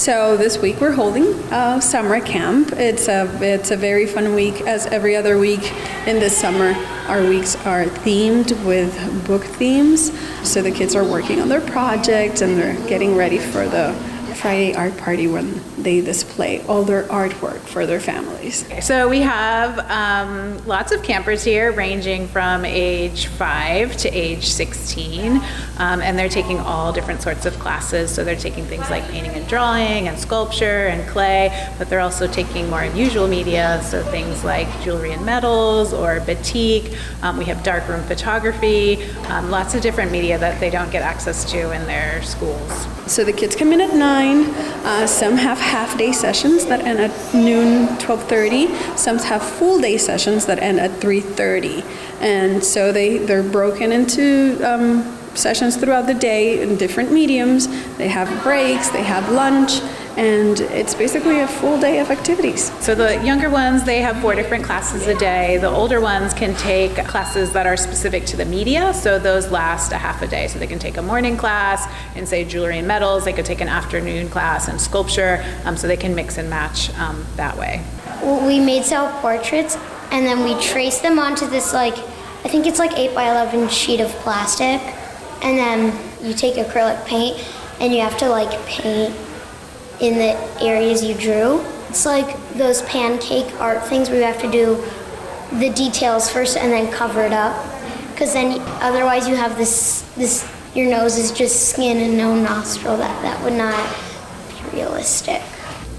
So this week we're holding summer camp. It's a very fun week, as every other week in the summer. Our weeks are themed with book themes. So the kids are working on their projects and they're getting ready for the Friday art party when they display all their artwork for their families. So we have lots of campers here ranging from age 5 to age 16, and they're taking all different sorts of classes. So they're taking things like painting and drawing and sculpture and clay, but they're also taking more unusual media, so things like jewelry and metals or batik. We have darkroom photography, lots of different media that they don't get access to in their schools. So the kids come in at 9. Some have half-day sessions that end at noon, 12:30. Some have full-day sessions that end at 3:30. And so they're broken into sessions throughout the day in different mediums. They have breaks, they have lunch, and it's basically a full day of activities. So the younger ones, they have 4 different classes a day. The older ones can take classes that are specific to the media, so those last a half a day. So they can take a morning class in, say, jewelry and metals. They could take an afternoon class in sculpture, so they can mix and match that way. Well, we made self-portraits, and then we traced them onto this, I think it's 8 by 11 sheet of plastic, and then you take acrylic paint, and you have to paint in the areas you drew. It's like those pancake art things where you have to do the details first and then cover it up, because then otherwise you have this your nose is just skin and no nostril. That would not be realistic.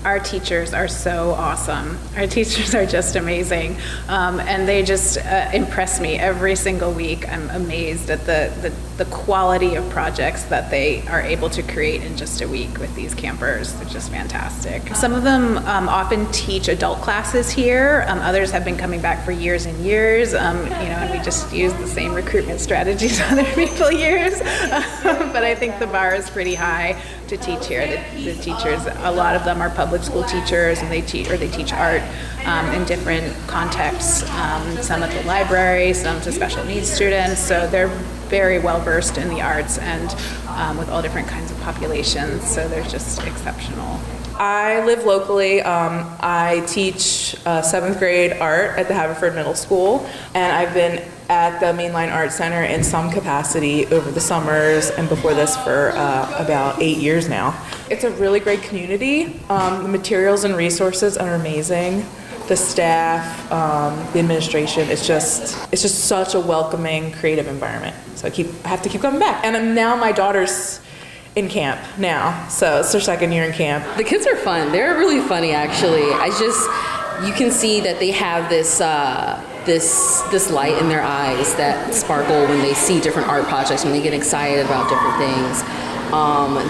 Our teachers are so awesome. Our teachers are just amazing, and they just impress me every single week. I'm amazed at the quality of projects that they are able to create in just a week with these campers. They're just fantastic. Some of them often teach adult classes here. Others have been coming back for years and years, and we just use the same recruitment strategies other people use. But I think the bar is pretty high to teach here. The teachers, a lot of them are public school teachers, and they teach art in different contexts. Some at the library, some to special needs students. So they're very well versed in the arts and with all different kinds of populations. So they're just exceptional. I live locally. I teach 7th grade art at the Haverford Middle School, and I've been at the Mainline Art Center in some capacity over the summers and before this for about 8 years now. It's a really great community. The materials and resources are amazing. The staff, the administration, it's just such a welcoming, creative environment. So I have to keep coming back. And now my daughter's in camp now, so it's her 2nd year in camp. The kids are fun. They're really funny, actually. You can see that they have this light in their eyes that sparkle when they see different art projects, when they get excited about different things.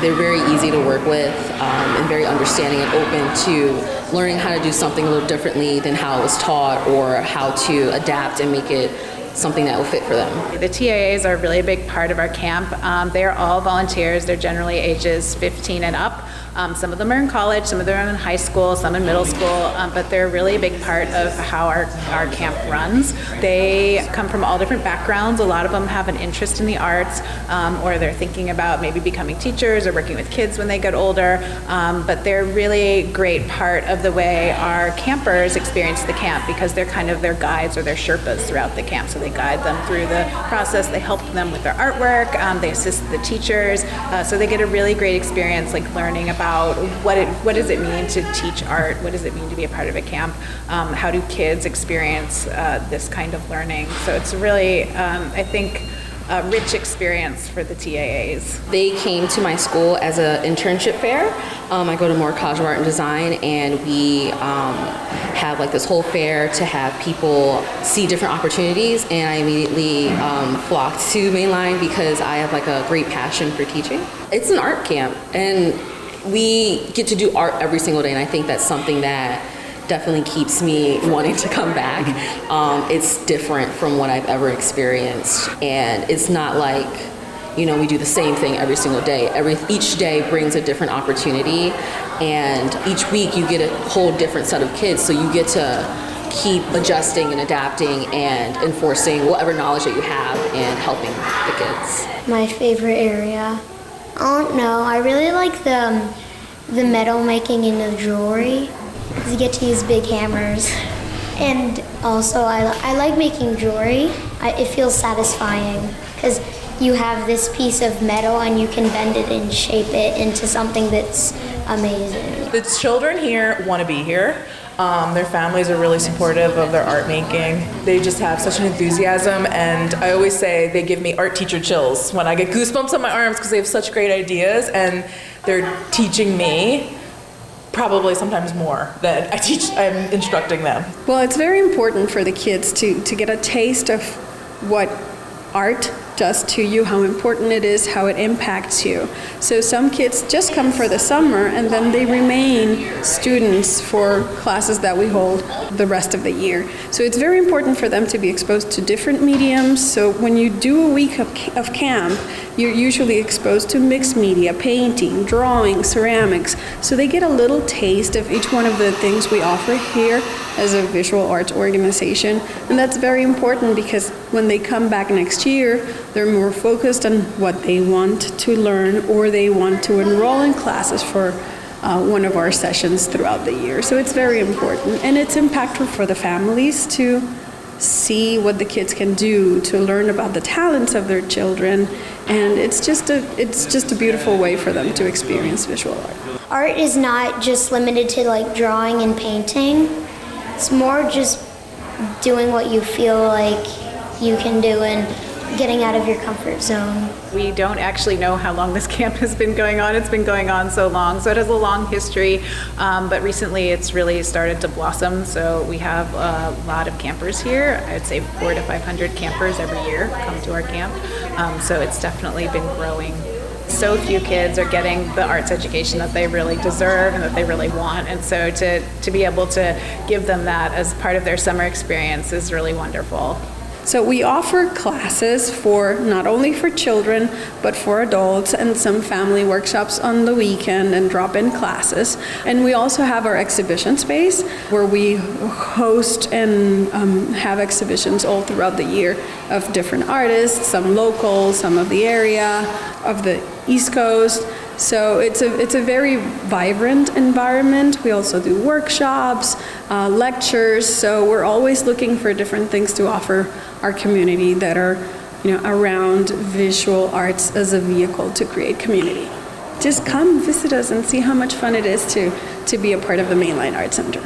They're very easy to work with and very understanding and open to learning how to do something a little differently than how it was taught, or how to adapt and make it something that will fit for them. The TAAs are a really big part of our camp. They are all volunteers. They're generally ages 15 and up. Some of them are in college, some of them are in high school, some in middle school, but they're really a big part of how our camp runs. They come from all different backgrounds. A lot of them have an interest in the arts, or they're thinking about maybe becoming teachers or working with kids when they get older, but they're really a great part of the way our campers experience the camp, because they're kind of their guides or their Sherpas throughout the camp. So they guide them through the process, they help them with their artwork, they assist the teachers, so they get a really great experience learning about what does it mean to teach art, what does it mean to be a part of a camp, how do kids experience this kind of learning. So it's really, I think, a rich experience for the TAAs. They came to my school as an internship fair. I go to Moore College of Art and Design, and we have this whole fair to have people see different opportunities, and I immediately flocked to Mainline because I have a great passion for teaching. It's an art camp, and we get to do art every single day, and I think that's something that definitely keeps me wanting to come back. It's different from what I've ever experienced, and it's not we do the same thing every single day. Each day brings a different opportunity, and each week you get a whole different set of kids, so you get to keep adjusting and adapting and enforcing whatever knowledge that you have and helping the kids. My favorite area? Oh no, I really like the metal making into jewelry, because you get to use big hammers. And also, I like making jewelry. It feels satisfying because you have this piece of metal and you can bend it and shape it into something that's amazing. The children here want to be here. Their families are really supportive of their art making. They just have such an enthusiasm, and I always say they give me art teacher chills when I get goosebumps on my arms because they have such great ideas, and they're teaching me probably sometimes more than I'm instructing them. Well, it's very important for the kids to get a taste of what art does to you, how important it is, how it impacts you. So some kids just come for the summer and then they remain students for classes that we hold the rest of the year. So it's very important for them to be exposed to different mediums. So when you do a week of camp, you're usually exposed to mixed media, painting, drawing, ceramics. So they get a little taste of each one of the things we offer here as a visual arts organization. And that's very important because when they come back next year, they're more focused on what they want to learn, or they want to enroll in classes for one of our sessions throughout the year. So it's very important, and it's impactful for the families to see what the kids can do, to learn about the talents of their children, and it's just a beautiful way for them to experience visual art. Art is not just limited to like drawing and painting. It's more just doing what you feel like you can do and getting out of your comfort zone. We don't actually know how long this camp has been going on. It's been going on so long, so it has a long history, but recently it's really started to blossom. So we have a lot of campers here. I'd say 400 to 500 campers every year come to our camp, so it's definitely been growing. So few kids are getting the arts education that they really deserve and that they really want, and so to be able to give them that as part of their summer experience is really wonderful. So we offer classes for not only for children, but for adults, and some family workshops on the weekend and drop-in classes. And we also have our exhibition space where we host and have exhibitions all throughout the year of different artists, some local, some of the area, of the East Coast. So it's a very vibrant environment. We also do workshops, lectures, so we're always looking for different things to offer our community that are, around visual arts as a vehicle to create community. Just come visit us and see how much fun it is to be a part of the Mainline Arts Center.